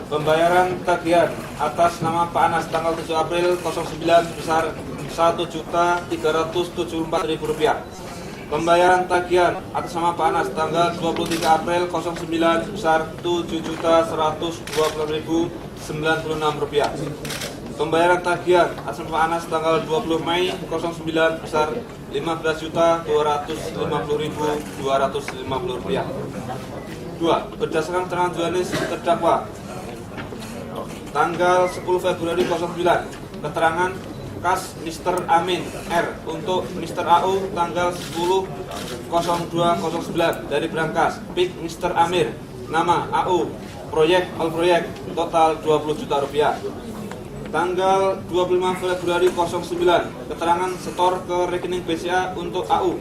Pembayaran tagihan atas nama Pak Anas tanggal 7 April 09 sebesar Rp1.374.000. Pembayaran tagihan atas nama Pak Anas tanggal 23 April 09 sebesar Rp7.120.096. Pembayaran tagihan atas nama Pak Anas tanggal 20 Mei 09 sebesar Rp15.050.250. 2. Berdasarkan keterangan Johanes terdakwa tanggal 10 Februari 09, keterangan kas Mr. Amin R untuk Mr. AU tanggal 10.02.09 dari berangkas PIK Mr. Amir, nama AU, proyek all proyek, total Rp20 juta. Tanggal 25 Februari 09, keterangan setor ke rekening BCA untuk AU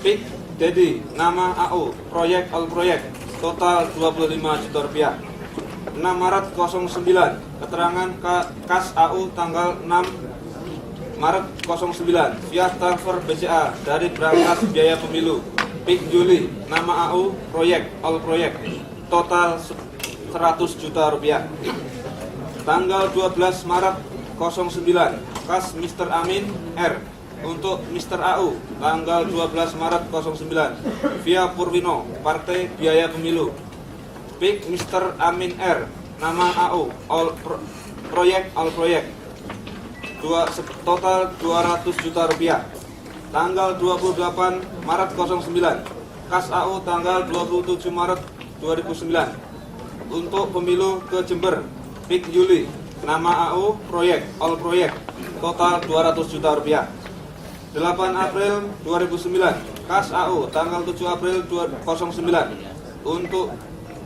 PIK Dedi, nama AU, proyek all proyek, total Rp25 juta. 6 Maret 09, keterangan kas AU tanggal 6 Maret 09 via transfer BCA dari berangkas biaya pemilu PIK Juli, nama AU, proyek all proyek, total Rp100 juta. Tanggal 12 Maret 09, kas Mr. Amin R untuk Mr. AU tanggal 12 Maret 09 via Purwino, partai biaya pemilu PIK Mr. Amin R, nama AU, proyek all proyek, total Rp200 juta. Tanggal 28 Maret 09, kas AU tanggal 27 Maret 2009 untuk pemilu ke Jember PIK Juli, nama AU, proyek all proyek, total Rp200 juta. 8 April 2009, kas AU tanggal 7 April 2009 untuk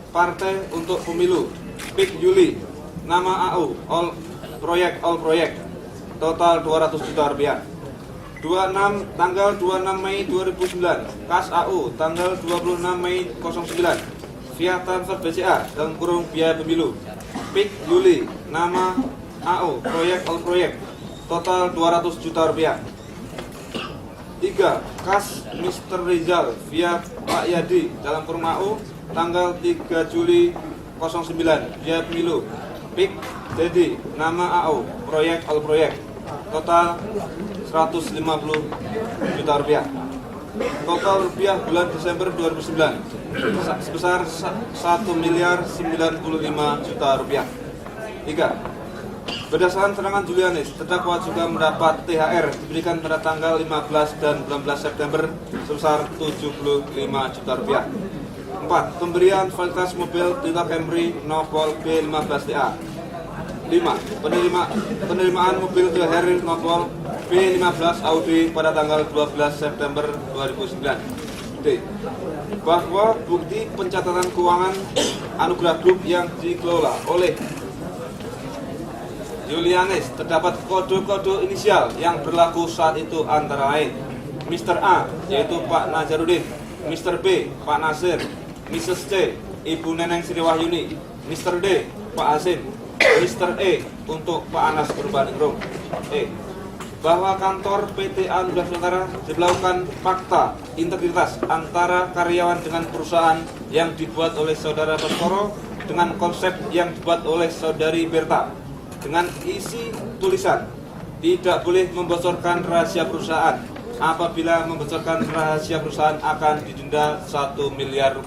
partai untuk pemilu PIK Juli, nama AU, all proyek, total Rp200 juta. 26 tanggal 26 Mei 2009, kas AU tanggal 26 Mei 09 via transfer BCA dalam kurung biaya pemilu PIK Juli, nama AU, proyek all proyek, total Rp200 juta. 3. Kas Mr. Rizal via Pak Yadi dalam kurung AU tanggal 3 Juli 09 biaya pemilu PIK Dedi, nama AU, proyek all proyek, total Rp150 juta. Total rupiah bulan Desember 2009 sebesar Rp1.095 juta. 3. Berdasarkan keterangan Julianis, terdakwa juga mendapat THR diberikan pada tanggal 15 dan 16 September sebesar Rp75 juta. 4. Pemberian fasilitas mobil Toyota Camry Nopol B15TA. 5. Penerimaan mobil Toyota Harrier Nopol B15 Audi pada tanggal 12 September 2009. D. Bahwa bukti pencatatan keuangan Anugerah Group yang dikelola oleh Julianis terdapat kode-kode inisial yang berlaku saat itu antara lain Mr. A, yaitu Pak Nazarudin, Mr. B, Pak Nasir, Mrs. C, Ibu Neneng Sri Wahyuni, Mr. D, Pak Hasim, Mr. E untuk Pak Anas Purbaningrum. E. Bahwa kantor PT Anugerah Nusantara dilakukan fakta integritas antara karyawan dengan perusahaan yang dibuat oleh Saudara Baskoro dengan konsep yang dibuat oleh Saudari Berta dengan isi tulisan tidak boleh membocorkan rahasia perusahaan. Apabila membocorkan rahasia perusahaan akan didenda Rp1 miliar.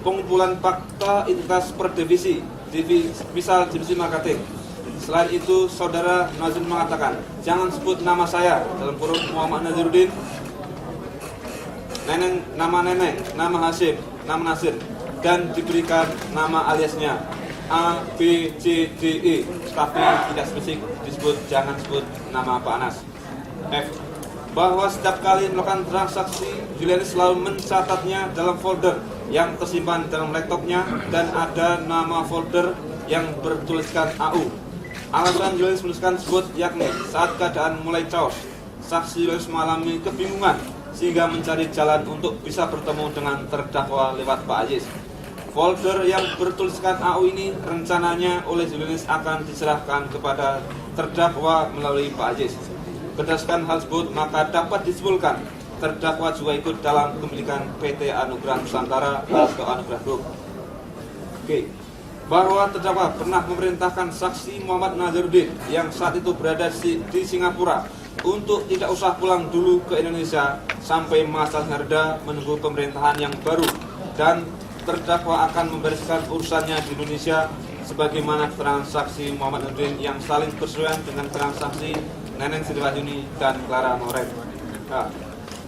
Pengumpulan fakta integritas per divisi, misal divisi marketing. Selain itu, Saudara Nazrudin mengatakan, jangan sebut nama saya dalam kurung Muhammad Nazarudin, nama Neneng, nama Hasim, nama Nasir, dan diberikan nama aliasnya A, B, C, D, E, tapi tidak spesifik disebut, jangan sebut nama Pak Anas. F. Bahwa setiap kali melakukan transaksi, Julianis selalu mencatatnya dalam folder yang tersimpan dalam laptopnya dan ada nama folder yang bertuliskan AU. Alasan Julianis menuliskan tersebut yakni saat keadaan mulai chaos, saksi Julianis mengalami kebingungan sehingga mencari jalan untuk bisa bertemu dengan terdakwa lewat Pak Aziz. Folder yang bertuliskan AU ini rencananya oleh Julianis akan diserahkan kepada terdakwa melalui Pak Aziz. Berdasarkan hal tersebut, maka dapat disimpulkan terdakwa juga ikut dalam kepemilikan PT Anugerah Nusantara atau Anugerah Group. Oke. bahwa terdakwa pernah memerintahkan saksi Muhammad Nazarudin yang saat itu berada di Singapura untuk tidak usah pulang dulu ke Indonesia sampai masalah reda menunggu pemerintahan yang baru, dan terdakwa akan membereskan urusannya di Indonesia sebagaimana keterangan saksi Muhammad Nazarudin yang saling bersesuaian dengan transaksi Neneng Sri Wahyuni dan Clara Moret.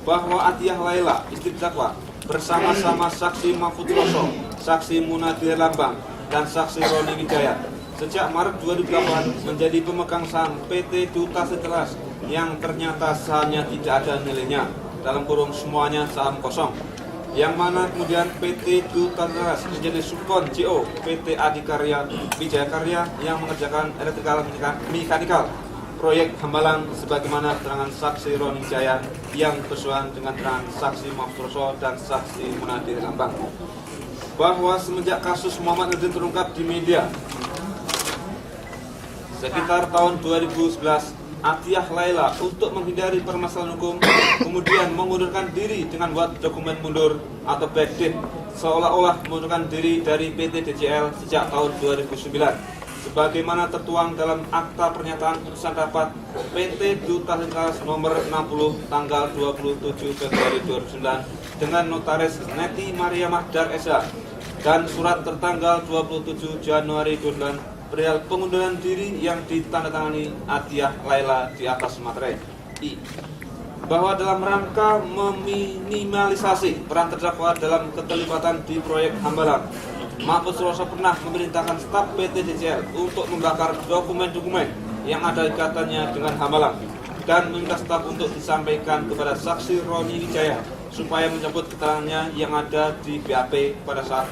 Bahwa Athiah Laila, istri terdakwa, bersama-sama saksi Mahfud Roso, saksi Munadir Lambang, dan saksi Roni Wijaya sejak Maret 2008 menjadi pemegang saham PT Duta Seteras yang ternyata sahamnya tidak ada nilainya, dalam kurung semuanya saham kosong, yang mana kemudian PT Duta Seteras menjadi subkon CO PT Adikarya Wijaya Karya yang mengerjakan elektrikal mekanikal proyek Hambalang sebagaimana keterangan saksi Roni Wijaya yang bersesuaian dengan keterangan saksi Mahfud Roso dan saksi Munadir Lambang. Bahwa semenjak kasus Muhammad Nazarudin terungkap di media sekitar tahun 2011, Athiah Laila untuk menghindari permasalahan hukum kemudian mengundurkan diri dengan buat dokumen mundur atau backdate, seolah-olah mengundurkan diri dari PT DCL sejak tahun 2009 sebagaimana tertuang dalam akta pernyataan putusan rapat PT Duta Seteras nomor 60 tanggal 27 Februari 2009 dengan notaris Neti Mariamah Dar Esa dan surat tertanggal 27 Januari 2009 perihal pengunduran diri yang ditandatangani Athiah Laila di atas materai. Bahwa dalam rangka meminimalisasi peran terdakwa dalam keterlibatan di proyek Hambalang, Mahfud Roso pernah memerintahkan staf PT DCL untuk membakar dokumen-dokumen yang ada kaitannya dengan Hambalang dan meminta staf untuk disampaikan kepada saksi Roni Wijaya supaya menyebut keterangannya yang ada di BAP pada saat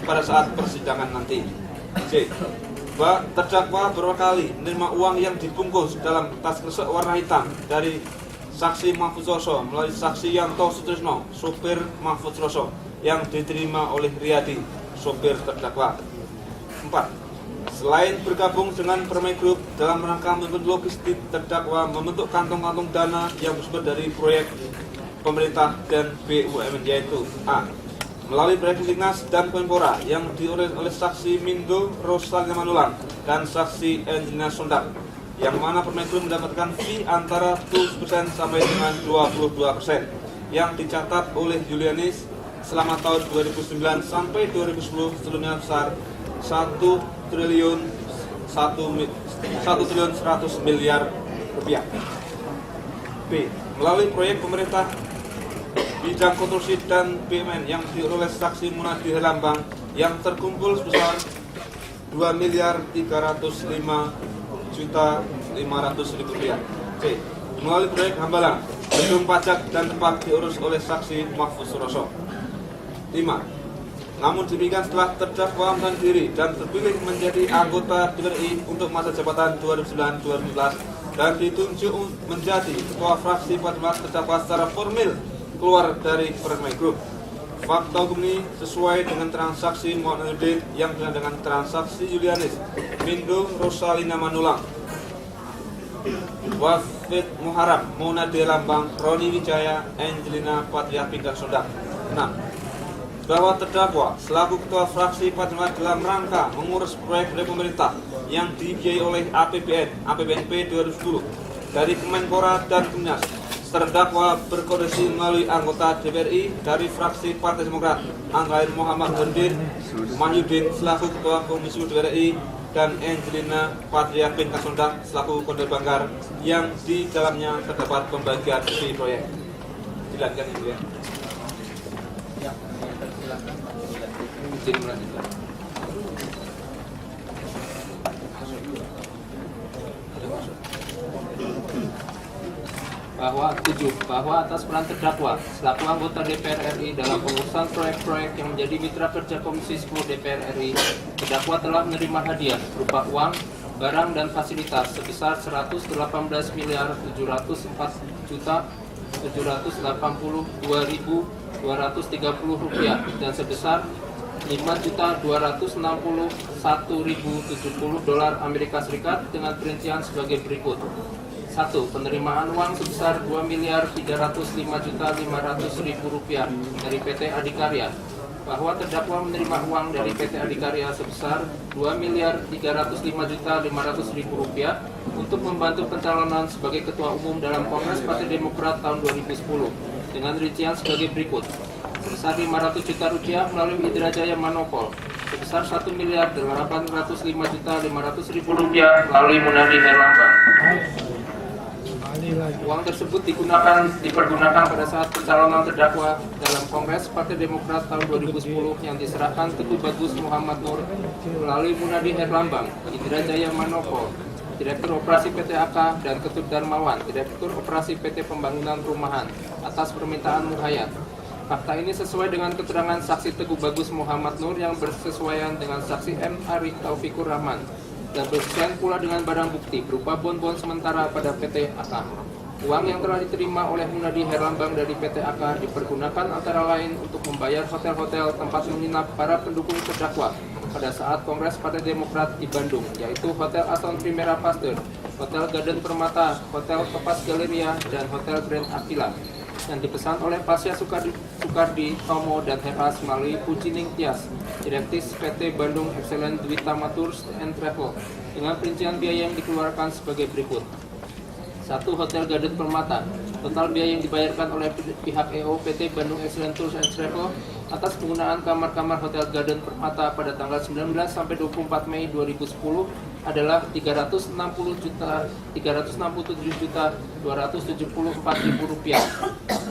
pada saat persidangan nanti. C. Terdakwa beberapa kali menerima uang yang dibungkus dalam tas kresek warna hitam dari saksi Mahfud Roso melalui saksi Yanto Sutrisno, sopir Mahfud Roso, yang diterima oleh Riyadi, sopir terdakwa. 4. Selain bergabung dengan Permai Group dalam rangka membentuk logistik, terdakwa membentuk kantong-kantong dana yang bersumber dari proyek pemerintah dan BUMN, yaitu A. Melalui proyek Dignas dan Kemenpora yang diurus oleh saksi Mindo Rosalina Manulang dan saksi Angelina Sondak, yang mana Permai Group mendapatkan fee antara 7% sampai dengan 22% yang dicatat oleh Julianis selama tahun 2009 sampai 2010 sebelumnya besar 1 triliun 100 miliar rupiah. B. Melalui proyek pemerintah bidang konstruksi dan BUMN yang diurus oleh saksi Munadir Lambang yang terkumpul sebesar 2.305.500.000 rupiah. C. Melalui proyek Hambalang, gedung pajak dan tempat diurus oleh saksi Mahfud Roso. 5. Namun demikian setelah terdakwa menahan diri dan terpilih menjadi anggota DPRI untuk masa jabatan 2009-2014 dan ditunjuk menjadi ketua fraksi pada terdakwa secara formil keluar dari Permai Group. Fakta hukum ini sesuai dengan transaksi Muhammad Nazarudin yang dengan transaksi Julianis, Mindo Rosalina Manulang, Wafid Muharram, Munadir Lambang, Roni Wijaya, Angelina Patria Pinggang Sondak. 6. Bahwa terdakwa selaku ketua fraksi Padma dalam rangka mengurus proyek pemerintah yang dibiayai oleh APBNP 2010 dari Kemenpora dan Dinas, terdakwa berkoordinasi melalui anggota DPRI dari fraksi Partai Demokrat antara lain Muhammad Nurdin Manyudin selaku ketua Komisi DPRI dan Angelina Patria Pinggang Sondak selaku Koordinator Banggar yang di dalamnya terdapat pembagian fee proyek. Silakan Ibu ya. Bahwa atas peran terdakwa selaku anggota DPR RI dalam pengurusan proyek-proyek yang menjadi mitra kerja Komisi 10 DPR RI, terdakwa telah menerima hadiah berupa uang, barang dan fasilitas sebesar 118.704.782.230 rupiah dan sebesar $5.261.070 Amerika Serikat dengan perincian sebagai berikut. 1. Penerimaan uang sebesar $2.305.500.000 rupiah dari PT Adikarya. bahwa terdakwa menerima uang dari PT Adikarya sebesar Rp2.305.500.000 untuk membantu pencalonan sebagai Ketua Umum dalam Kongres Partai Demokrat tahun 2010 dengan rincian sebagai berikut. Sebesar Rp500 juta melalui Indra Jaya Manopol, sebesar Rp1.805.500.000 melalui Munadi Herlambang. Uang tersebut dipergunakan pada saat pencalonan terdakwa dalam Kongres Partai Demokrat tahun 2010 yang diserahkan Teguh Bagus Muhammad Nur melalui Munadi Herlambang, Indra Jaya Manopol, Direktur Operasi PT AK, dan Ketut Darmawan, Direktur Operasi PT Pembangunan Perumahan, atas permintaan Nurhayat. Fakta ini sesuai dengan keterangan saksi Teguh Bagus Muhammad Nur yang bersesuaian dengan saksi M. Arif Taufikur Rahman dan bersesuaian pula dengan barang bukti berupa bon-bon sementara pada PT AK. Uang yang telah diterima oleh Munadi Herlambang dari PT AK dipergunakan antara lain untuk membayar hotel-hotel tempat menginap para pendukung terdakwa pada saat Kongres Partai Demokrat di Bandung, yaitu Hotel Aston Primera Pasteur, Hotel Garden Permata, Hotel Topaz Galleria, dan Hotel Grand Aquila, yang dipesan oleh Pasya Sukardi Tomo dan Heras melalui Pujining Tias, Direktis PT Bandung Excellent Dwitama Tours and Travel, dengan perincian biaya yang dikeluarkan sebagai berikut. 1. Hotel Garden Permata. Total biaya yang dibayarkan oleh pihak EO PT Bandung Excellent Tours and Travel atas penggunaan kamar-kamar Hotel Garden Permata pada tanggal 19 sampai 24 Mei 2010 adalah Rp367.274.000.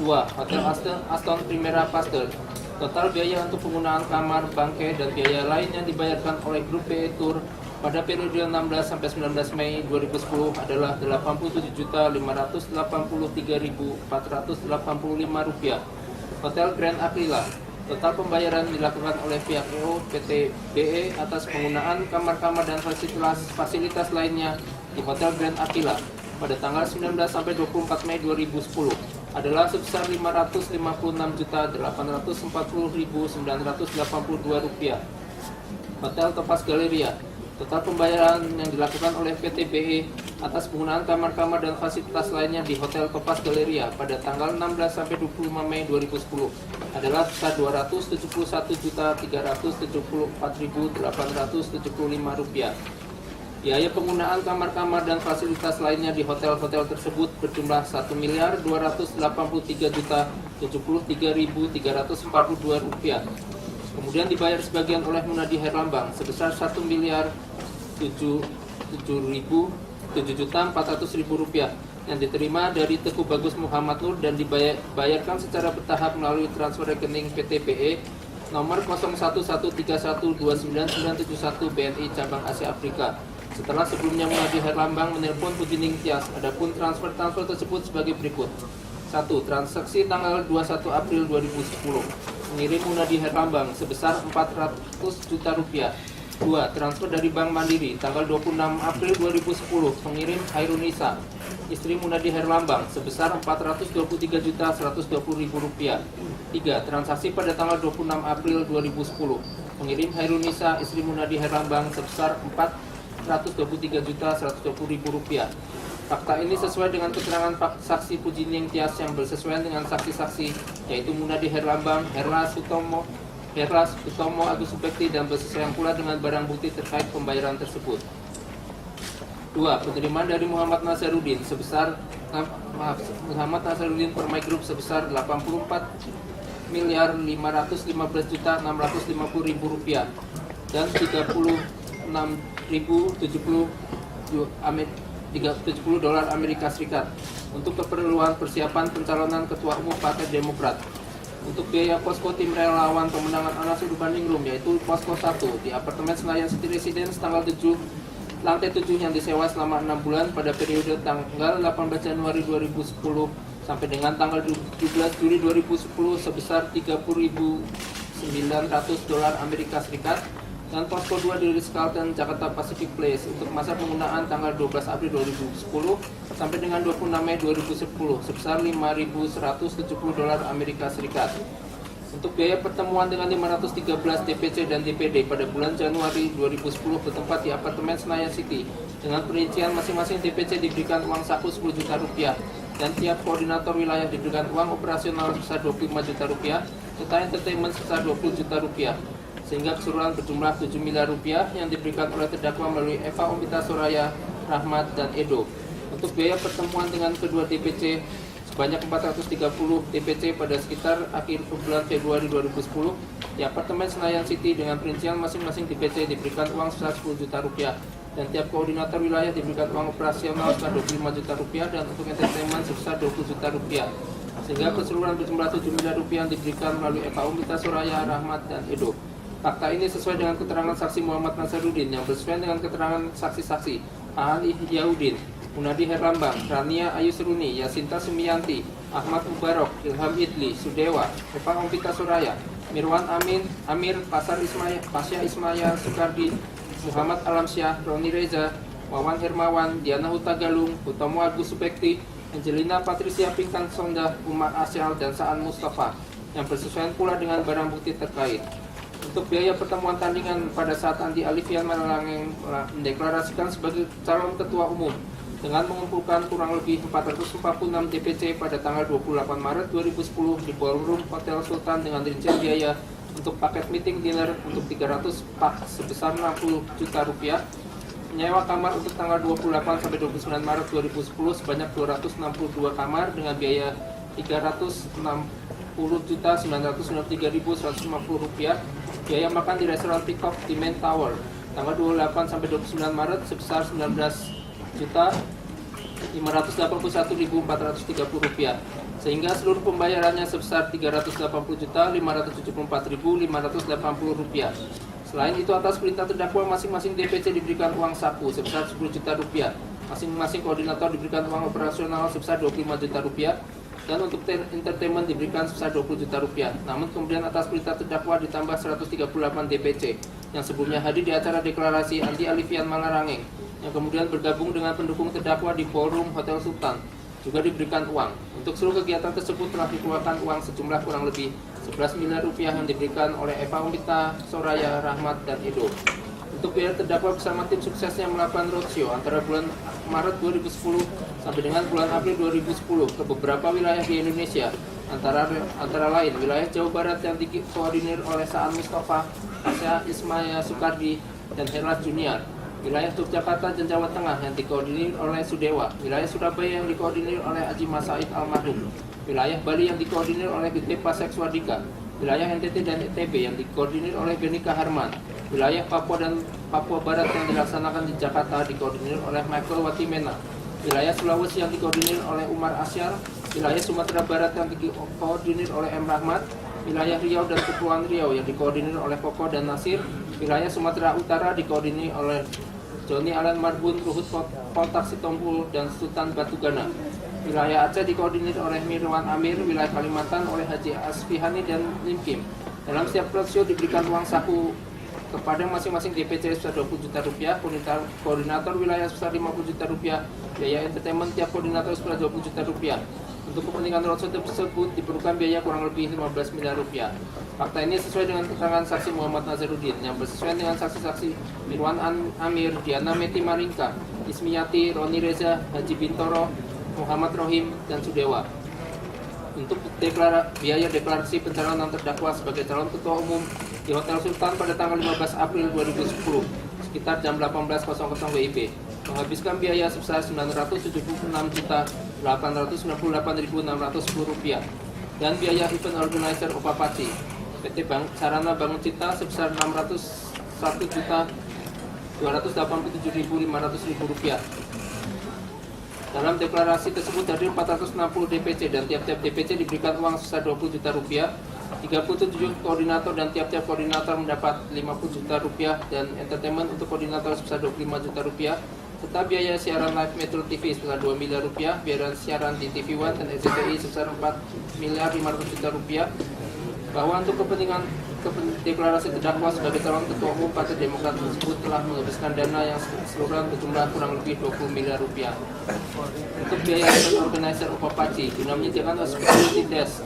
2. Hotel Aston Primera Pasteur. Total biaya untuk penggunaan kamar, bangkai, dan biaya lain yang dibayarkan oleh grup PE Tour pada periode 16 sampai 19 Mei 2010 adalah Rp87.583.485. Hotel Grand Aquila. Total pembayaran dilakukan oleh pihak EO PT BE atas penggunaan kamar-kamar dan fasilitas lainnya di Hotel Grand Aquila pada tanggal 19 sampai 24 Mei 2010 adalah sebesar Rp556.840.982. Hotel Topaz Galleria. Total pembayaran yang dilakukan oleh PT BE atas penggunaan kamar-kamar dan fasilitas lainnya di Hotel Topaz Galleria pada tanggal 16 sampai 25 Mei 2010 adalah sebesar Rp271.374.875. Biaya penggunaan kamar-kamar dan fasilitas lainnya di hotel-hotel tersebut berjumlah Rp1.283.073.342. Kemudian dibayar sebagian oleh Munadi Herlambang sebesar Rp7.400.000 yang diterima dari Teguh Bagus Muhammad Nur dan dibayarkan secara bertahap melalui transfer rekening PT BE nomor 0113129971 BNI Cabang Asia Afrika. Setelah sebelumnya Munadi Herlambang menelpon Pujining Tias, adapun transfer tersebut sebagai berikut. 1. Transaksi tanggal 21 April 2010 mengirim Munadi Herlambang sebesar Rp400 juta. 2. Transfer dari Bank Mandiri tanggal 26 April 2010 pengirim Hairunisa, istri Munadi Herlambang sebesar Rp423.120.000. 3. Transaksi pada tanggal 26 April 2010 pengirim Hairunisa, istri Munadi Herlambang sebesar Rp423.120.000. Fakta ini sesuai dengan keterangan saksi Pujining Tias yang bersesuaian dengan saksi-saksi yaitu Munadi Herlambang, Herlas Sutomo Agus Subekti, dan bersesuaian pula dengan barang bukti terkait pembayaran tersebut. 2. Penerimaan dari Muhammad Nasaruddin Permai Group sebesar Rp86.515.650.000 dan $70 Amerika Serikat untuk keperluan persiapan pencalonan Ketua Umum Partai Demokrat. Untuk biaya posko tim relawan pemenangan Anas Urbaningrum yaitu posko 1 di apartemen Senayan City Residence lantai 7 yang disewa selama 6 bulan pada periode tanggal 18 Januari 2010 sampai dengan tanggal 17 Juli 2010 sebesar $30.900 Amerika Serikat, dan posko 2 di Ritz-Carlton Jakarta Pacific Place untuk masa penggunaan tanggal 12 April 2010 sampai dengan 26 Mei 2010 sebesar $5.170 Amerika Serikat. Untuk biaya pertemuan dengan 513 DPC dan DPD pada bulan Januari 2010 bertempat di apartemen Senayan City dengan perincian masing-masing DPC diberikan uang saku Rp10 juta dan tiap koordinator wilayah diberikan uang operasional sebesar Rp25 juta serta entertainment sebesar 20 juta rupiah, sehingga keseluruhan berjumlah 7 miliar rupiah yang diberikan oleh terdakwa melalui Eva Ompita Soraya, Rahmat, dan Edo. Untuk biaya pertemuan dengan kedua DPC sebanyak 430 DPC pada sekitar akhir bulan Februari 2010 di apartemen Senayan City dengan perincian masing-masing DPC diberikan uang sebesar 10 juta rupiah dan tiap koordinator wilayah diberikan uang operasional sebesar 25 juta rupiah dan untuk entertainment sebesar 20 juta rupiah, sehingga keseluruhan berjumlah 7 miliar rupiah yang diberikan melalui Eva Ompita Soraya, Rahmat, dan Edo. Fakta ini sesuai dengan keterangan saksi Muhammad Nasaruddin yang bersesuaian dengan keterangan saksi-saksi Aan Ihyaudin, Munadi Herlambang, Rania Ayu Seruni, Yasinta Sumiyanti, Ahmad Mubarok, Ilham Idli, Sudewa, Eva Ompita Soraya, Mirwan Amin, Amir, Pasya Ismaya Sukardi, Muhammad Alamsyah, Roni Reza, Wawan Hermawan, Diana Hutagalung, Hutomo Agus Supekti, Angelina Patricia Pinkan Sonda, Umar Asyal, dan Saan Mustafa yang bersesuaian pula dengan barang bukti terkait. Untuk biaya pertemuan tandingan pada saat Andi Alifian Malarangeng mendeklarasikan sebagai calon ketua umum dengan mengumpulkan kurang lebih 446 DPC pada tanggal 28 Maret 2010 di Ballroom Hotel Sultan dengan rincian biaya untuk paket meeting dinner untuk 300 pak sebesar 60 juta rupiah, menyewa kamar untuk tanggal 28 sampai 29 Maret 2010 sebanyak 262 kamar dengan biaya 360.993.150 rupiah, biaya makan di restoran Peacock di Main Tower tanggal 28 sampai 29 Maret sebesar 19.581.430 rupiah, sehingga seluruh pembayarannya sebesar 380.574.580 rupiah. Selain itu, atas perintah terdakwa masing-masing DPC diberikan uang saku sebesar 10 juta rupiah, masing-masing koordinator diberikan uang operasional sebesar 25 juta rupiah, dan untuk entertainment diberikan sebesar 20 juta rupiah. Namun kemudian atas perintah terdakwa ditambah 138 DPC yang sebelumnya hadir di acara deklarasi Andi Alifian Malarangeng yang kemudian bergabung dengan pendukung terdakwa di Ballroom Hotel Sultan juga diberikan uang. Untuk seluruh kegiatan tersebut telah dikeluarkan uang sejumlah kurang lebih 11 miliar rupiah yang diberikan oleh Eva Ompita Soraya, Rahmat, dan Edo. Untuk biaya terdakwa bersama tim suksesnya melakukan roadshow antara bulan Maret 2010 sampai dengan bulan April 2010 ke beberapa wilayah di Indonesia, antara lain wilayah Jawa Barat yang dikoordinir oleh Saan Mustafa, Pasya Ismaya Sukardi, dan Herlas Junior, wilayah Yogyakarta dan Jawa Tengah yang dikoordinir oleh Sudewa, wilayah Surabaya yang dikoordinir oleh Haji Masaid Almarhum, wilayah Bali yang dikoordinir oleh Gede Pasek Swadika, wilayah NTT dan ETB yang dikoordinir oleh Benika Harman, wilayah Papua dan Papua Barat yang dilaksanakan di Jakarta dikoordinir oleh Michael Watimena, wilayah Sulawesi yang dikoordinir oleh Umar Asyar, wilayah Sumatera Barat yang dikoordinir oleh M. Rahmat, wilayah Riau dan Kepulauan Riau yang dikoordinir oleh Koko dan Nasir, wilayah Sumatera Utara dikoordinir oleh Joni Alan Marbun, Ruhut Poltak Sitompul, dan Sultan Batugana. Wilayah Aceh dikoordinir oleh Mirwan Amir, wilayah Kalimantan oleh Haji Asfihani dan Limkim. Dalam setiap roadshow diberikan uang saku kepada masing-masing DPC sebesar 20 juta rupiah, koordinator wilayah sebesar 50 juta rupiah, biaya entertainment tiap koordinator sebesar 20 juta rupiah. Untuk kepentingan roadshow tersebut diperlukan biaya kurang lebih 15 miliar rupiah. Fakta ini sesuai dengan keterangan saksi Muhammad Nasaruddin yang bersesuaian dengan saksi-saksi Mirwan Amir, Diana Meti Maringka, Ismiyati, Roni Reza, Haji Bintoro, Muhammad Rohim, dan Sudewa. Untuk biaya deklarasi pencalonan terdakwa sebagai calon ketua umum di Hotel Sultan pada tanggal 15 April 2010 sekitar jam 18.00 WIB menghabiskan biaya sebesar Rp976.898.610 dan biaya event organizer Opapati PT Sarana Bangun Cipta sebesar Rp601.287.500.000. Dalam deklarasi tersebut hadir 460 DPC dan tiap-tiap DPC diberikan uang sebesar 20 juta rupiah, 37 koordinator dan tiap-tiap koordinator mendapat 50 juta rupiah dan entertainment untuk koordinator sebesar 25 juta rupiah, serta biaya siaran live Metro TV sebesar 2 miliar rupiah, biaya siaran di TV One dan RCTI sebesar 4 miliar 500 juta rupiah. Bahwa untuk kepentingan deklarasi terdakwa sebagai calon ketua umum Partai Demokrat tersebut telah menghabiskan dana yang keseluruhan berjumlah kurang lebih 20 miliar rupiah. Untuk biaya event organizer Opapati guna menyediakan hospitality desk,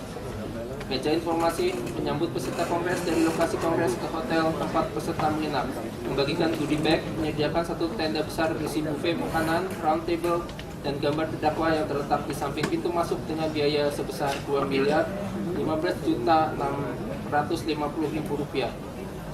meja informasi, menyambut peserta kongres dari lokasi kongres ke hotel tempat peserta menginap, membagikan goodie bag, menyediakan satu tenda besar berisi buffet makanan, round table, dan gambar terdakwa yang terletak di samping pintu masuk dengan biaya sebesar 2 miliar 15 juta Rp650.000.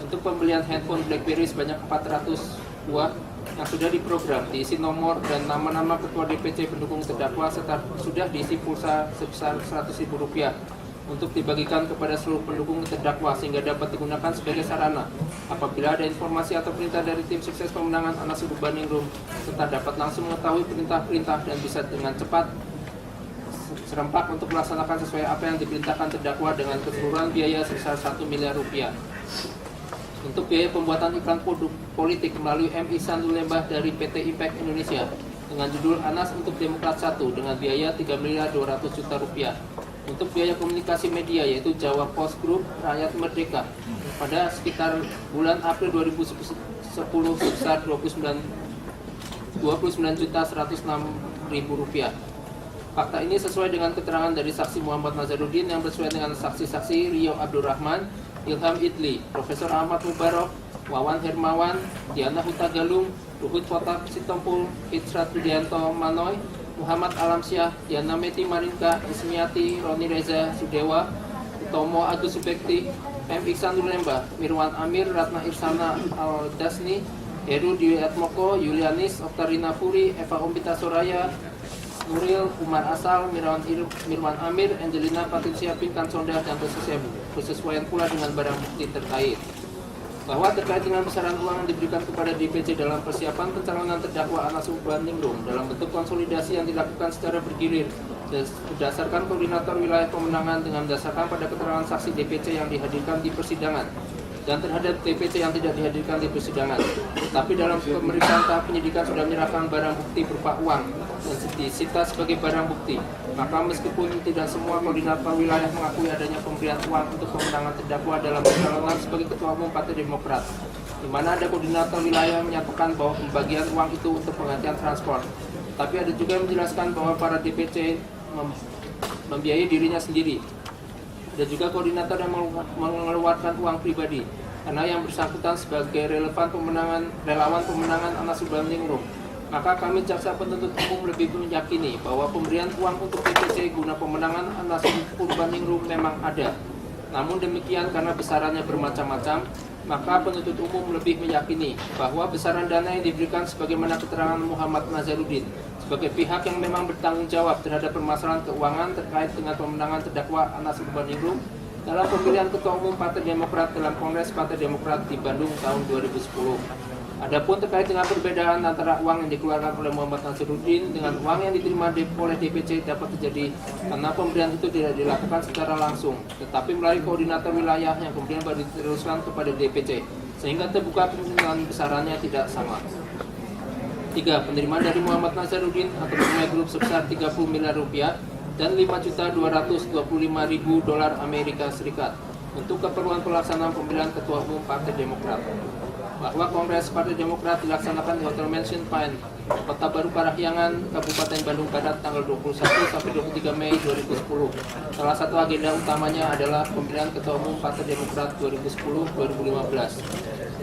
Untuk pembelian handphone BlackBerry sebanyak 400 buah yang sudah diprogram, diisi nomor dan nama-nama ketua DPC pendukung terdakwa serta sudah diisi pulsa sebesar Rp100.000 untuk dibagikan kepada seluruh pendukung terdakwa sehingga dapat digunakan sebagai sarana apabila ada informasi atau perintah dari tim sukses pemenangan Anas Urbaningrum serta dapat langsung mengetahui perintah-perintah dan bisa dengan cepat serempak untuk melaksanakan sesuai apa yang diperintahkan terdakwa dengan keseluruhan biaya sebesar Rp1 miliar. Untuk biaya pembuatan iklan produk politik melalui M. Ihsan Lembah dari PT Impact Indonesia dengan judul Anas untuk Demokrat 1 dengan biaya Rp3.200.000.000. Untuk biaya komunikasi media yaitu Jawa Post Group Rakyat Merdeka pada sekitar bulan April 2010 sebesar Rp29.106.000. Fakta ini sesuai dengan keterangan dari saksi Muhammad Nazarudin yang bersesuaian dengan saksi-saksi Rio Abdurrahman, Ilham Idli, Profesor Ahmad Mubarok, Wawan Hermawan, Diana Hutagalung, Ruhut Potak Sitompul, Itsrat Widianto Manoy, Muhammad Alamsyah, Diana Meti Marinka, Ismiati, Roni Reza Sudewa, Tomo Agus Subekti, M. Ihsan Lembah, Mirwan Amir, Ratna Irsana Al-Dasni, Heru Dwi Atmoko, Yulianis, Oktarina Puri, Eva Ompita Soraya, Nuril, Umar Asal, Mirwan Amir, Angelina Patricia Pinkan Sonda, dan bersesuaian pula dengan barang bukti terkait. Bahwa terkait dengan besaran uang yang diberikan kepada DPC dalam persiapan pencalonan terdakwa Anas Urbaningrum dalam bentuk konsolidasi yang dilakukan secara bergilir berdasarkan koordinator wilayah pemenangan dengan berdasarkan pada keterangan saksi DPC yang dihadirkan di persidangan dan terhadap DPC yang tidak dihadirkan di persidangan. Tapi dalam pemeriksaan tahap penyidikan sudah menyerahkan barang bukti berupa uang dan disita sebagai barang bukti. Maka meskipun tidak semua koordinator wilayah mengakui adanya pemberian uang untuk pemenangan terdakwa dalam pencalonan sebagai Ketua Umum Partai Demokrat, di mana ada koordinator wilayah yang menyatakan bahwa pembagian uang itu untuk penggantian transport. Tapi ada juga yang menjelaskan bahwa para DPC membiayai dirinya sendiri. Ada juga koordinator yang mengeluarkan uang pribadi karena yang bersangkutan sebagai relawan pemenangan Anas Urbaningrum. Maka kami jaksa penuntut umum lebih meyakini bahwa pemberian uang untuk DPC guna pemenangan Anas Urbaningrum memang ada. Namun demikian karena besarannya bermacam-macam, maka penuntut umum lebih meyakini bahwa besaran dana yang diberikan sebagaimana keterangan Muhammad Nazarudin sebagai pihak yang memang bertanggung jawab terhadap permasalahan keuangan terkait dengan pemenangan terdakwa Anas Urbaningrum dalam pemilihan Ketua Umum Partai Demokrat dalam Kongres Partai Demokrat di Bandung tahun 2010. Adapun terkait dengan perbedaan antara uang yang dikeluarkan oleh Muhammad Nazarudin dengan uang yang diterima oleh DPC dapat terjadi karena pemberian itu tidak dilakukan secara langsung, tetapi melalui koordinator wilayah yang kemudian baru diteruskan kepada DPC, sehingga terbuka kemungkinan besarannya tidak sama. 3. Penerimaan dari Muhammad Nazarudin atau Permai Group sebesar Rp30 miliar dan $5.225.000 Amerika Serikat untuk keperluan pelaksanaan pemilihan Ketua Umum Partai Demokrat. Bahwa Kongres Partai Demokrat dilaksanakan di Hotel Mansion Pine, Kota Baru Parahyangan, Kabupaten Bandung Barat tanggal 21 sampai 23 Mei 2010. Salah satu agenda utamanya adalah pemilihan Ketua Umum Partai Demokrat 2010-2015.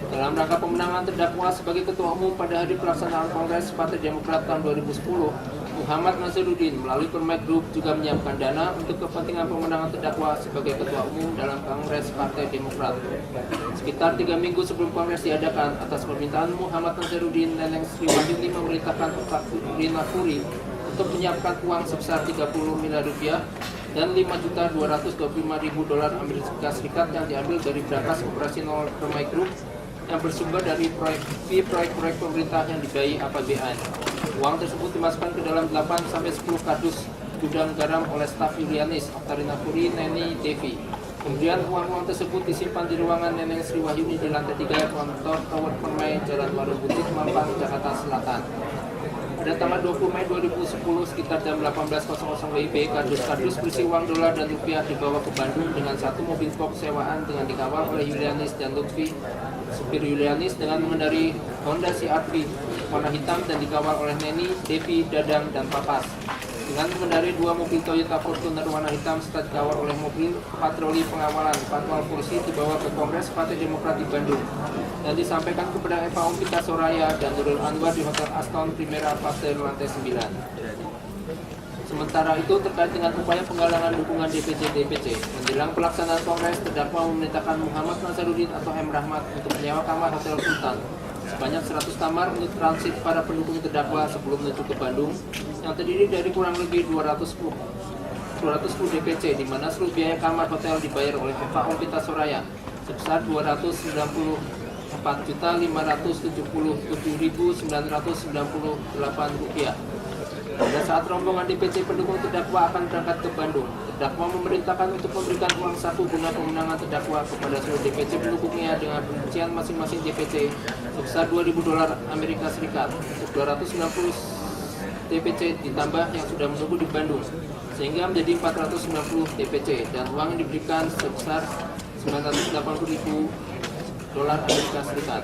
Dalam rangka pemenangan terdakwa sebagai Ketua Umum pada hari pelaksanaan Kongres Partai Demokrat tahun 2010, Muhammad Nazarudin melalui Permai Group juga menyiapkan dana untuk kepentingan pemenangan terdakwa sebagai Ketua Umum dalam Kongres Partai Demokrat. Sekitar 3 minggu sebelum Kongres diadakan, atas permintaan Muhammad Nazarudin, Neneng Sri Wahyuni memerintahkan Oktarina Puri untuk menyiapkan uang sebesar Rp30 miliar dan $5.225.000 Amerika Serikat yang diambil dari berangkas operasional Permai Group yang bersumber dari proyek-proyek pemerintah yang dibiayai APBN. Uang tersebut dimasukkan ke dalam 8-10 kardus gudang garam oleh staf Yulianis, Oktarina Puri, Neni, Devi. Kemudian uang-uang tersebut disimpan di ruangan Neneng Sri Wahyuni di lantai 3 kantor Tower Permai, Jalan Warung Butik, Mampang, Jakarta Selatan. Pada tanggal 20 Mei 2010 sekitar jam 18.00 WIB, kardus-kardus berisi uang dolar dan rupiah dibawa ke Bandung dengan satu mobil box sewaan dengan dikawal oleh Yulianis dan Lutfi. Supir Yulianis dengan mengendarai Honda CR-V warna hitam dan dikawal oleh Neni, Devi, Dadang, dan Papas. Dengan mengendarai 2 mobil Toyota Fortuner warna hitam serta dikawal oleh mobil patroli pengawalan patwal polisi dibawa ke Kongres Partai Demokrat di Bandung dan disampaikan kepada Eva Ompita Soraya dan Nurul Anwar di Hotel Aston Primera Pastel lantai 9. Sementara itu, terkait dengan upaya penggalangan dukungan DPC menjelang pelaksanaan kongres, terdakwa memerintahkan Muhammad Nasaruddin atau M. Rahmat untuk menyewa kamar Hotel Sultan sebanyak 100 kamar untuk transit para pendukung terdakwa sebelum menuju ke Bandung, yang terdiri dari kurang lebih 210 DPC, di mana seluruh biaya kamar hotel dibayar oleh Eva Olpita Soraya sebesar Rp294.577.998. Pada saat rombongan DPC pendukung terdakwa akan berangkat ke Bandung, terdakwa memerintahkan untuk memberikan uang saku guna pemenangan terdakwa kepada seluruh DPC pendukungnya dengan rincian masing-masing DPC sebesar $2.000 Amerika Serikat untuk 290 DPC ditambah yang sudah menunggu di Bandung, sehingga menjadi 490 DPC, dan uang yang diberikan sebesar $980.000 Amerika Serikat.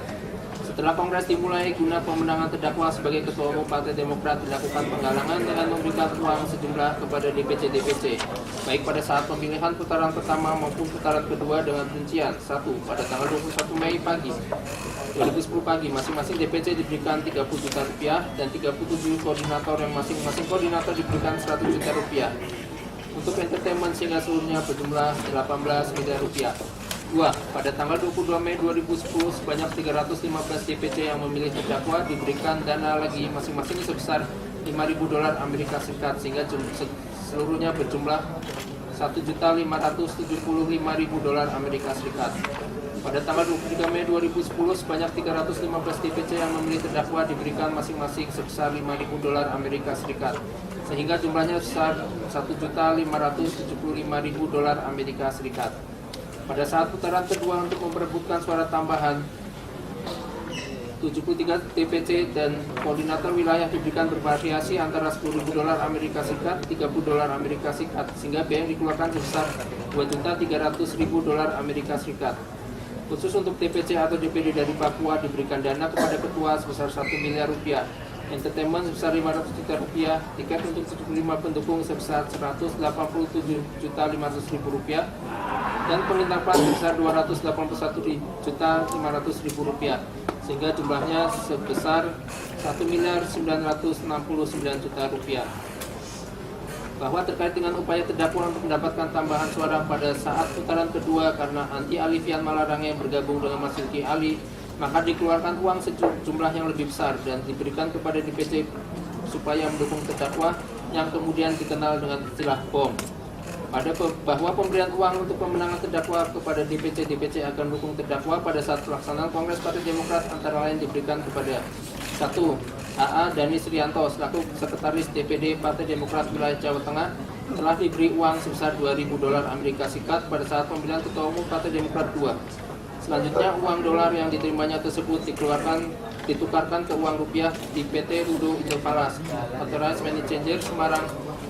Setelah kongres dimulai, guna pemenangan terdakwa sebagai Ketua Umum Partai Demokrat dilakukan penggalangan dengan memberikan uang sejumlah kepada DPC, baik pada saat pemilihan putaran pertama maupun putaran kedua dengan rincian 1. Pada tanggal 21 Mei 2010 pagi, masing-masing DPC diberikan Rp30 juta dan 37 koordinator yang masing-masing koordinator diberikan Rp100 juta. Untuk entertainment sehingga seluruhnya berjumlah Rp18 miliar. 2. Pada tanggal 22 Mei 2010, sebanyak 315 DPC yang memilih terdakwa diberikan dana lagi masing-masing sebesar $5.000 Amerika Serikat, sehingga seluruhnya berjumlah $1.575.000 Amerika Serikat. Pada tanggal 23 Mei 2010, sebanyak 315 DPC yang memilih terdakwa diberikan masing-masing sebesar $5.000 Amerika Serikat, sehingga jumlahnya sebesar $1.575.000 Amerika Serikat. Pada saat putaran kedua untuk memperebutkan suara tambahan, 73 DPC dan koordinator wilayah diberikan bervariasi antara $10.000 Amerika Serikat, $30 Amerika Serikat, sehingga biaya yang dikeluarkan sebesar $2.300.000 Amerika Serikat. Khusus untuk DPC atau DPD dari Papua diberikan dana kepada ketua sebesar Rp1 miliar, entertainment sebesar Rp500 juta, tiket untuk 75 pendukung sebesar Rp187.500.000, dan penginapan sebesar Rp281.500.000, sehingga jumlahnya sebesar Rp1.969.000.000. Bahwa terkait dengan upaya terdakwa untuk mendapatkan tambahan suara pada saat putaran kedua karena anti Alifian Malarangeng bergabung dengan Mas Yuki Ali, maka dikeluarkan uang sejumlah yang lebih besar dan diberikan kepada DPC supaya mendukung terdakwa, yang kemudian dikenal dengan istilah BOM. Bahwa pemberian uang untuk pemenangan terdakwa kepada DPC akan mendukung terdakwa pada saat pelaksanaan Kongres Partai Demokrat antara lain diberikan kepada 1. A.A. Dani Srianto selaku Sekretaris DPD Partai Demokrat Wilayah Jawa Tengah telah diberi uang sebesar $2.000 Amerika Serikat pada saat pemilihan Ketua Umum Partai Demokrat 2. Selanjutnya, uang dolar yang diterimanya tersebut ditukarkan ke uang rupiah di PT Rudo Interpalas, Authorized Money Changer Semarang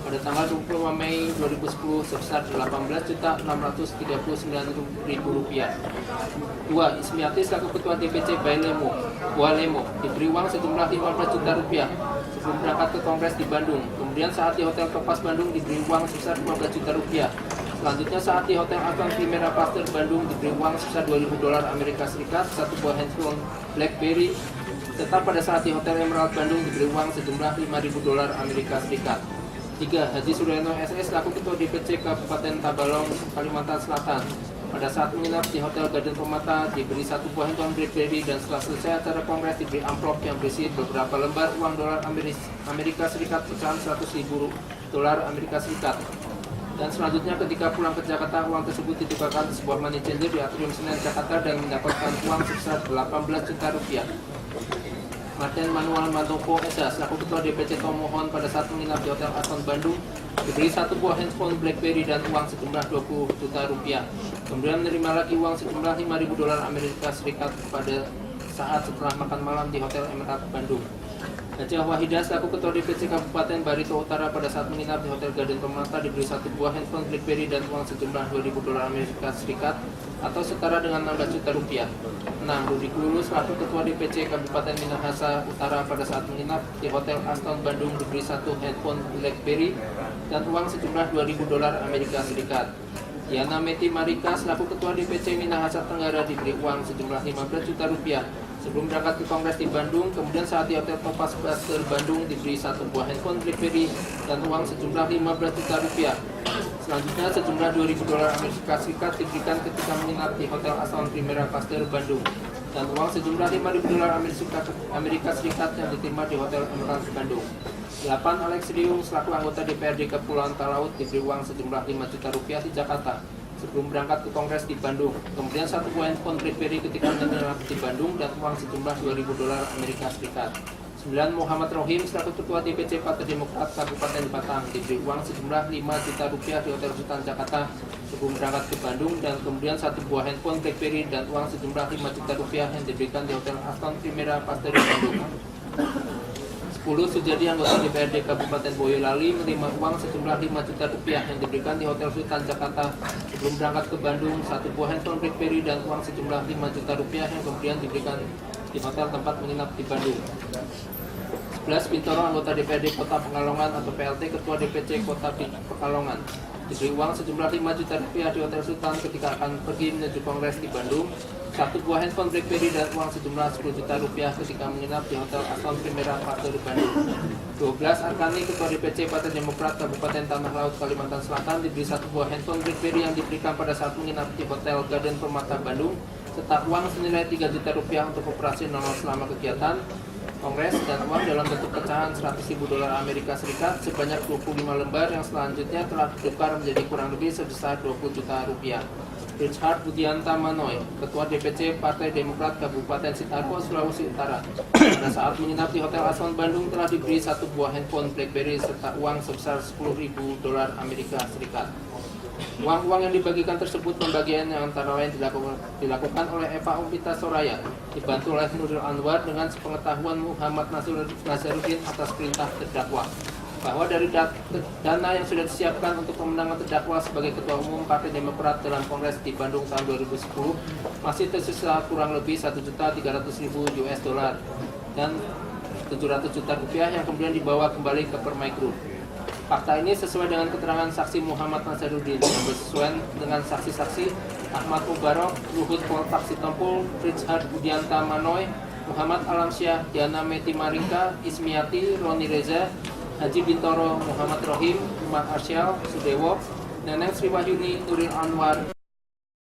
pada tanggal 25 Mei 2010 sebesar Rp18.639.000. 2. Ismiati selaku Ketua DPC Walemo diberi uang sejumlah Rp15 juta sebelum berangkat ke Kongres di Bandung. Kemudian saat di Hotel Topaz Bandung diberi uang sebesar Rp15 juta. Selanjutnya saat di Hotel Agang Primera Pasteur Bandung diberi uang sebesar $2.000 Amerika Serikat, 1 buah handphone BlackBerry, serta pada saat di Hotel Emerald Bandung diberi uang sejumlah $5.000 Amerika Serikat. 3. Haji Suryono SS selaku Ketua DPC Kabupaten Tabalong, Kalimantan Selatan pada saat menginap di Hotel Garden Permata diberi 1 buah handphone BlackBerry, dan setelah selesai acara kongres diberi amplop yang berisi beberapa lembar uang dolar Amerika Serikat pecahan $100.000 Amerika Serikat. Dan selanjutnya ketika pulang ke Jakarta, uang tersebut ditukarkan ke sebuah money changer di Atrium Senen Jakarta dan mendapatkan uang sebesar Rp18 juta. Martin Manuel Mantoko S.A. selaku Ketua DPC Tomohon pada saat menginap di Hotel Aston Bandung diberi 1 buah handphone BlackBerry dan uang sejumlah Rp20 juta. Kemudian menerima lagi uang sejumlah $5.000 Amerika Serikat pada saat setelah makan malam di Hotel Emerald Bandung. Haji Wahidah selaku Ketua DPC Kabupaten Barito Utara pada saat menginap di Hotel Garden Permata diberi 1 buah handphone BlackBerry dan uang sejumlah $2.000 Amerika Serikat atau setara dengan Rp16 juta. 6. Rudi Kululu selaku Ketua DPC Kabupaten Minahasa Utara pada saat menginap di Hotel Aston Bandung diberi 1 handphone BlackBerry dan uang sejumlah $2.000 Amerika Serikat. Yana Meti Marika selaku Ketua DPC Minahasa Tenggara diberi uang sejumlah Rp15 juta Sebelum berangkat ke Kongres di Bandung, kemudian saat di Hotel Topaz Cluster Bandung diberi 1 buah handphone BlackBerry dan uang sejumlah 15 juta rupiah. Selanjutnya sejumlah 2.000 dolar Amerika Serikat diberikan ketika menginap di Hotel Aston Primera Cluster Bandung dan uang sejumlah 5.000 dolar Amerika Serikat yang diterima di Hotel Emerald Bandung. 8. Alex Riung selaku anggota DPRD Kepulauan Talaut diberi uang sejumlah 5 juta rupiah di Jakarta sebelum berangkat ke Kongres di Bandung. Kemudian 1 buah handphone BlackBerry ketika menginap di Bandung dan uang sejumlah 2.000 dolar Amerika Serikat. 9. Muhammad Rohim selaku Ketua DPC Partai Demokrat Kabupaten Batang diberi uang sejumlah 5 juta rupiah di Hotel Sultan Jakarta sebelum berangkat ke Bandung dan kemudian 1 buah handphone BlackBerry dan uang sejumlah 5 juta rupiah yang diberikan di Hotel Aston Primera Cluster Bandung. 10. Sujadi anggota DPRD Kabupaten Boyolali menerima uang sejumlah 5 juta rupiah yang diberikan di Hotel Sultan Jakarta sebelum berangkat ke Bandung, 1 buah handphone BlackBerry dan uang sejumlah 5 juta rupiah yang kemudian diberikan di hotel tempat menginap di Bandung. 11. Bintoro anggota DPRD Kota Pekalongan atau PLT Ketua DPC Kota Pekalongan diberi uang sejumlah 5 juta rupiah di Hotel Sultan ketika akan pergi menuju Kongres di Bandung. 1 buah handphone BlackBerry dan uang sejumlah 10 juta rupiah ketika menginap di Hotel Aston Primera Cluster Bandung. 12. Arkani Ketua DPC Partai Demokrat Kabupaten Tanah Laut Kalimantan Selatan diberi 1 buah handphone BlackBerry yang diberikan pada saat menginap di Hotel Garden Permata Bandung serta uang senilai 3 juta rupiah untuk operasional selama kegiatan Kongres dan uang dalam bentuk pecahan 100.000 dolar Amerika Serikat sebanyak 25 lembar yang selanjutnya telah ditukar menjadi kurang lebih sebesar 20 juta rupiah. Richard Budianta Manoy, Ketua DPC Partai Demokrat Kabupaten Sitarko, Sulawesi Utara, pada saat menginap di Hotel Aswan Bandung telah diberi 1 buah handphone BlackBerry serta uang sebesar 10.000 dolar Amerika Serikat. Uang-uang yang dibagikan tersebut pembagian yang antara lain dilakukan oleh Eva Umpita Soraya, dibantu oleh Nurul Anwar dengan sepengetahuan Muhammad Nazaruddin atas perintah terdakwa, bahwa dari dana yang sudah disiapkan untuk pemenangan terdakwa sebagai Ketua Umum Partai Demokrat dalam Kongres di Bandung tahun 2010 masih tersisa kurang lebih 1.300.000 US dollar dan 700 juta rupiah yang kemudian dibawa kembali ke Permai Group. Fakta ini sesuai dengan keterangan saksi Muhammad Nazaruddin yang bersesuaian dengan saksi-saksi Ahmad Mubarok, Luhut Poltak Sitompul, Richard Budianta Manoy, Muhammad Alamsyah, Diana Meti Maringka, Ismiati, Roni Reza, Haji Bintoro, Muhammad Rohim, Umar Arsyal, Sudewo, Neneng Sriwahyuni, Nuril Anwar,